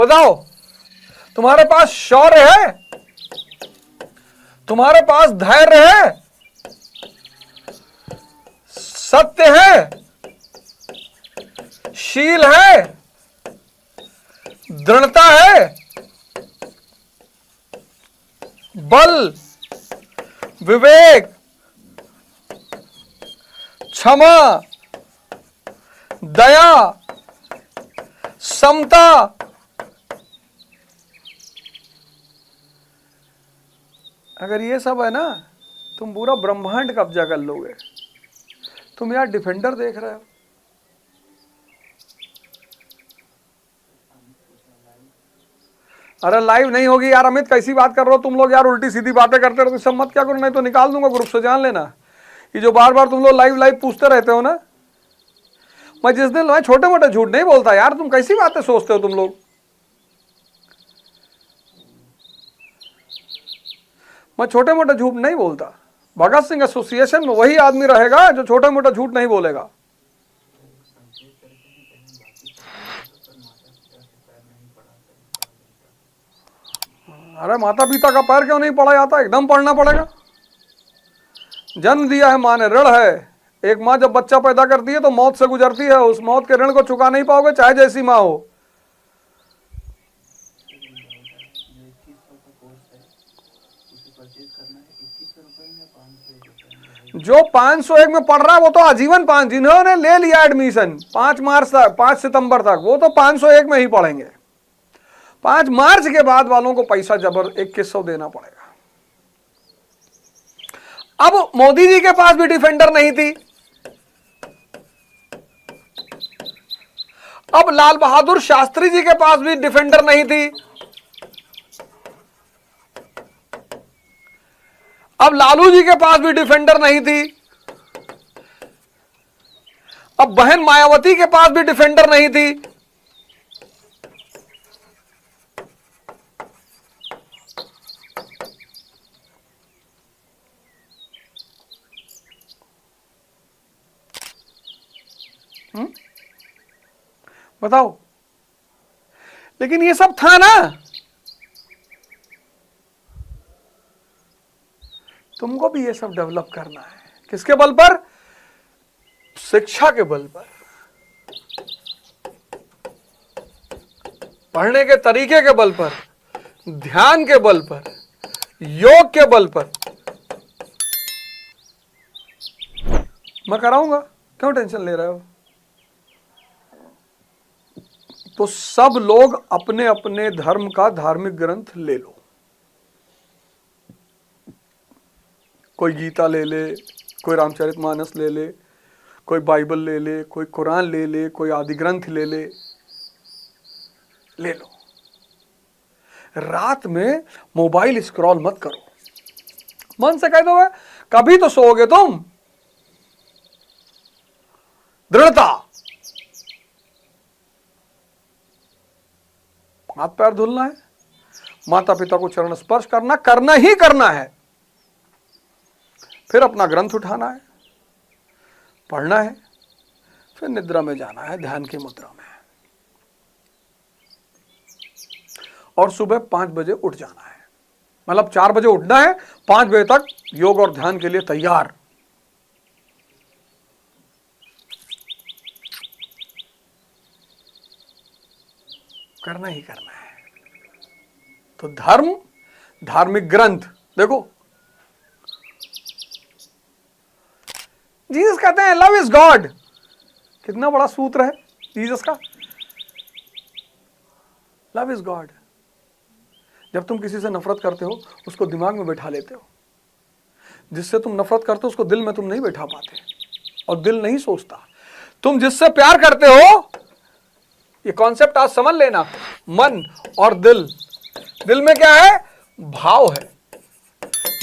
बताओ, तुम्हारे पास शौर्य है, तुम्हारे पास धैर्य है, सत्य है, शील है, दृढ़ता है, बल, विवेक, क्षमा, दया, समता, अगर ये सब है ना, तुम पूरा ब्रह्मांड कब्जा कर लोगे। तुम यार डिफेंडर देख रहे हो, अरे लाइव नहीं होगी यार। अमित कैसी बात कर रहे हो तुम लोग यार, उल्टी सीधी बातें करते रहो। सब मत क्या करो, नहीं तो निकाल दूंगा ग्रुप से, जान लेना। ये जो बार बार तुम लोग लाइव पूछते रहते हो ना, मैं जिस दिन मैं छोटे मोटे झूठ नहीं बोलता यार। तुम कैसी बातें सोचते हो तुम लोग। मैं छोटे मोटे झूठ नहीं बोलता। भगत सिंह एसोसिएशन में वही आदमी रहेगा जो छोटे मोटे झूठ नहीं बोलेगा। अरे माता पिता का पैर क्यों नहीं पड़ा जाता, एकदम पढ़ना पड़ेगा। जन्म दिया है माँ ने, ऋण है। एक माँ जब बच्चा पैदा करती है तो मौत से गुजरती है, उस मौत के ऋण को चुका नहीं पाओगे चाहे जैसी माँ हो। जो 501 में पढ़ रहा है वो तो आजीवन 5, जिन्होंने ले लिया एडमिशन 5 मार्च तक, 5 सितंबर तक, वो तो 501 में ही पढ़ेंगे। 5 मार्च के बाद वालों को पैसा जबर 2100 देना पड़ेगा। अब मोदी जी के पास भी डिफेंडर नहीं थी, अब लाल बहादुर शास्त्री जी के पास भी डिफेंडर नहीं थी, अब लालू जी के पास भी डिफेंडर नहीं थी, अब बहन मायावती के पास भी डिफेंडर नहीं थी। बताओ, लेकिन ये सब था ना। तुमको भी ये सब डेवलप करना है। किसके बल पर? शिक्षा के बल पर, पढ़ने के तरीके के बल पर, ध्यान के बल पर, योग के बल पर। मैं कराऊंगा, क्यों टेंशन ले रहे हो? तो सब लोग अपने अपने धर्म का धार्मिक ग्रंथ ले लो। कोई गीता ले ले, कोई रामचरितमानस ले ले, कोई बाइबल ले ले, कोई कुरान ले ले, कोई आदि ग्रंथ ले ले, ले लो। रात में मोबाइल स्क्रॉल मत करो। मन से कह दो, कभी तो सोओगे तुम। दृढ़ता, हाथ पैर धुलना है, माता पिता को चरण स्पर्श करना, करना ही करना है। फिर अपना ग्रंथ उठाना है, पढ़ना है, फिर निद्रा में जाना है, ध्यान की मुद्रा में। और सुबह 5 बजे उठ जाना है, मतलब 4 बजे उठना है, 5 बजे तक योग और ध्यान के लिए तैयार। करना ही करना है। तो धर्म, धार्मिक ग्रंथ देखो, जीसस कहते हैं लव इज गॉड। कितना बड़ा सूत्र है जीसस का, लव इज गॉड। जब तुम किसी से नफरत करते हो उसको दिमाग में बैठा लेते हो, जिससे तुम नफरत करते हो उसको दिल में तुम नहीं बैठा पाते, और दिल नहीं सोचता। तुम जिससे प्यार करते हो, ये कॉन्सेप्ट आज समझ लेना, मन और दिल। दिल में क्या है? भाव है।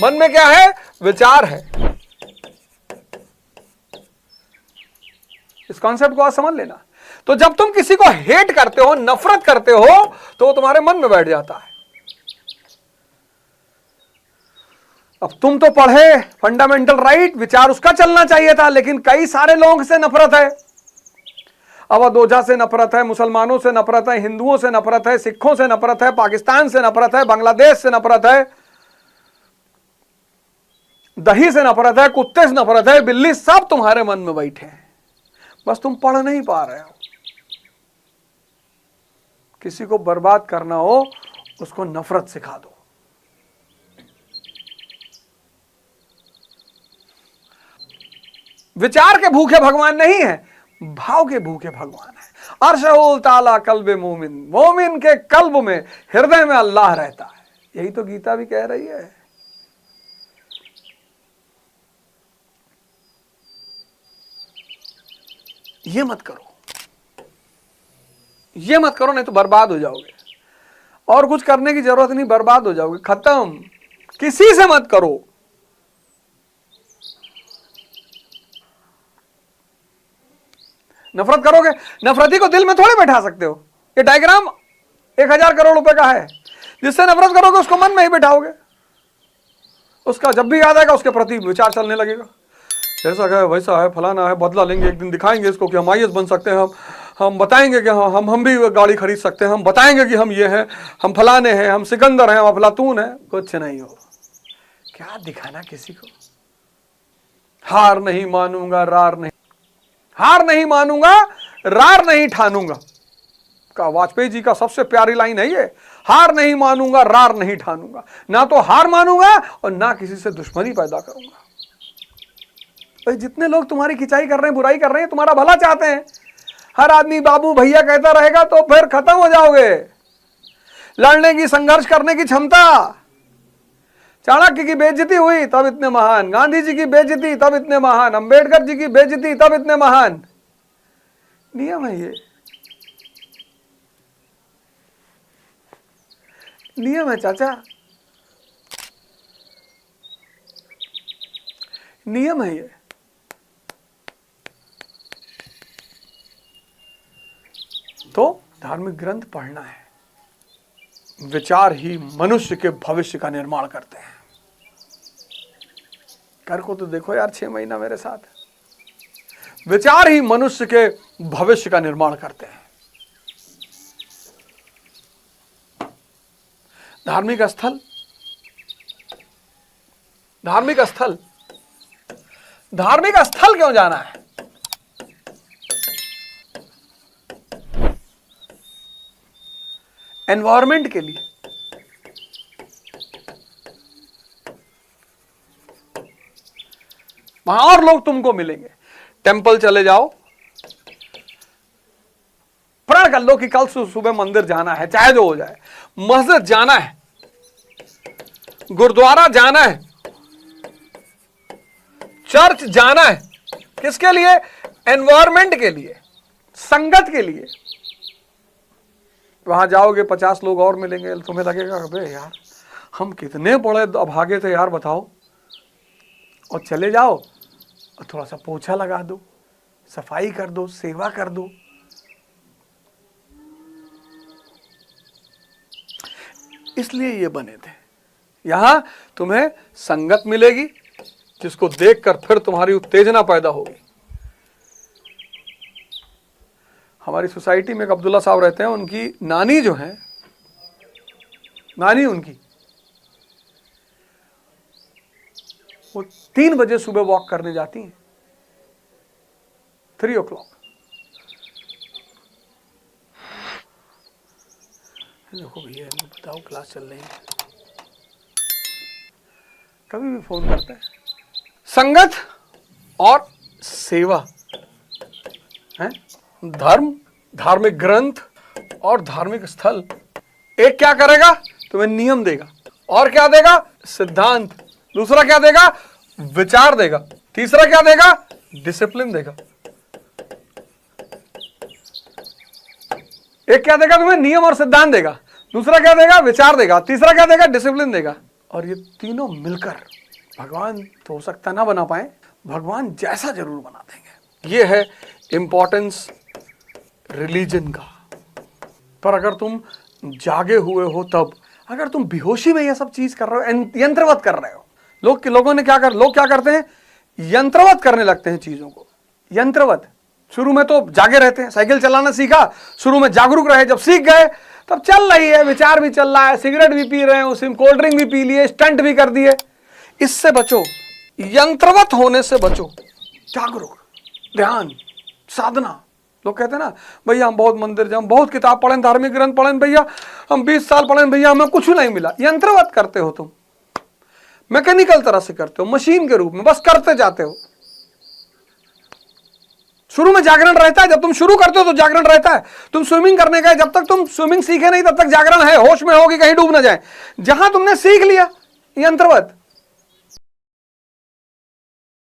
मन में क्या है? विचार है। इस कॉन्सेप्ट को आज समझ लेना। तो जब तुम किसी को हेट करते हो, नफरत करते हो, तो वो तुम्हारे मन में बैठ जाता है। अब तुम तो पढ़े फंडामेंटल राइट, विचार उसका चलना चाहिए था, लेकिन कई सारे लोगों से नफरत है। अवधोजा से नफरत है, मुसलमानों से नफरत है, हिंदुओं से नफरत है, सिखों से नफरत है, पाकिस्तान से नफरत है, बांग्लादेश से नफरत है, दही से नफरत है, कुत्ते से नफरत है, बिल्ली, सब तुम्हारे मन में बैठे हैं, बस तुम पढ़ नहीं पा रहे हो। किसी को बर्बाद करना हो उसको नफरत सिखा दो। विचार के भूखे भगवान नहीं है, भाव के भूखे भगवान है। अर्शउल ताला कल्बे मोमिन, मोमिन के कल्ब में, हृदय में अल्लाह रहता है। यही तो गीता भी कह रही है। ये मत करो, ये मत करो, नहीं तो बर्बाद हो जाओगे। और कुछ करने की जरूरत नहीं, बर्बाद हो जाओगे, खत्म। किसी से मत करो। नफरत करोगे, नफरती को दिल में थोड़े बैठा सकते हो। ये डायग्राम 1000 करोड़ रुपए का है। जिससे नफरत करोगे उसको मन में ही बैठाओगे, उसका जब भी याद आएगा उसके प्रति विचार चलने लगेगा, ऐसा है, वैसा है, फलाना है, बदला लेंगे, एक दिन दिखाएंगे इसको कि हम आईएएस बन सकते हैं, हम बताएंगे कि हम भी गाड़ी खरीद सकते हैं, हम बताएंगे कि हम ये हैं, हम फलाने हैं, हम सिकंदर हैं, हम अफलातून हैं। कुछ नहीं हो, क्या दिखाना किसी को। हार नहीं मानूंगा, रार नहीं, हार नहीं मानूंगा, रार नहीं ठानूंगा का वाजपेयी जी का सबसे प्यारी लाइन है ये। हार नहीं मानूंगा, रार नहीं ठानूंगा। ना तो हार मानूंगा और ना किसी से दुश्मनी पैदा करूंगा। भाई जितने लोग तुम्हारी खिंचाई कर रहे हैं, बुराई कर रहे हैं, तुम्हारा भला चाहते हैं, हर आदमी बाबू भैया कहता रहेगा तो फिर खत्म हो जाओगे। लड़ने की, संघर्ष करने की क्षमता, चाणक्य की बेइज्जती हुई तब इतने महान, गांधी जी की बेइज्जती तब इतने महान, अंबेडकर जी की बेइज्जती तब इतने महान। नियम है ये, नियम है चाचा, नियम है ये। तो धार्मिक ग्रंथ पढ़ना है। विचार ही मनुष्य के भविष्य का निर्माण करते हैं। कर को तो देखो यार 6 महीना मेरे साथ। विचार ही मनुष्य के भविष्य का निर्माण करते हैं। धार्मिक स्थल, धार्मिक स्थल, धार्मिक स्थल क्यों जाना है? एनवायरमेंट के लिए। वहां और लोग तुमको मिलेंगे। टेंपल चले जाओ, प्रण कर लो कि कल सुबह मंदिर जाना है, चाहे जो हो जाए। मस्जिद जाना है, गुरुद्वारा जाना है, चर्च जाना है। किसके लिए? एनवायरमेंट के लिए, संगत के लिए। वहां जाओगे 50 लोग और मिलेंगे, तुम्हें लगेगा अबे यार हम कितने बड़े अभागे थे यार, बताओ। और चले जाओ और थोड़ा सा पोछा लगा दो, सफाई कर दो, सेवा कर दो। इसलिए ये बने थे। यहां तुम्हें संगत मिलेगी जिसको देखकर फिर तुम्हारी उत्तेजना पैदा होगी। हमारी सोसाइटी में एक अब्दुल्ला साहब रहते हैं, उनकी नानी जो है, नानी उनकी, वो 3 बजे सुबह वॉक करने जाती हैं, 3 o'clock। देखो भैया बताओ क्लास चल रही है, कभी भी फोन करते हैं। संगत और सेवा है। धर्म, धार्मिक ग्रंथ और धार्मिक स्थल। एक क्या करेगा? तुम्हें नियम देगा। और क्या देगा? सिद्धांत। दूसरा क्या देगा? विचार देगा। तीसरा क्या देगा? डिसिप्लिन देगा। एक क्या देगा तुम्हें? नियम और सिद्धांत देगा। दूसरा क्या देगा? विचार देगा। तीसरा क्या देगा? डिसिप्लिन देगा। और ये तीनों मिलकर भगवान तो हो सकता ना बना पाए, भगवान जैसा जरूर बना देंगे। ये है इंपॉर्टेंस रिलीजन का। पर अगर तुम जागे हुए हो तब, अगर तुम बेहोशी में ये सब चीज कर रहे हो, यंत्रवत कर रहे हो, लोग क्या करते हैं? यंत्रवत करने लगते हैं चीजों को, यंत्रवत। शुरू में तो जागे रहते हैं, साइकिल चलाना सीखा, शुरू में जागरूक रहे, जब सीख गए तब चल रही है, विचार भी चल रहा है, सिगरेट भी पी रहे हैं, उसी में कोल्ड ड्रिंक भी पी लिए, स्टंट भी कर दिए। इससे बचो, यंत्रवत होने से बचो। जागरूक, ध्यान, साधना। लोग कहते हैं ना भैया हम बहुत मंदिर जाए, बहुत किताब पढ़ें, धार्मिक ग्रंथ पढ़ें भैया, हम 20 साल पढ़ें भैया, हमें कुछ नहीं मिला। यंत्रवत करते हो तुम, मैकेनिकल तरह से करते हो, मशीन के रूप में बस करते जाते हो। शुरू में जागरण रहता है, जब तुम शुरू करते हो तो जागरण रहता है। तुम स्विमिंग करने गए, जब तक तुम स्विमिंग सीखे नहीं तब तक जागरण है, होश में हो कि कहीं डूब ना जाए। जहां तुमने सीख लिया यंत्रवत,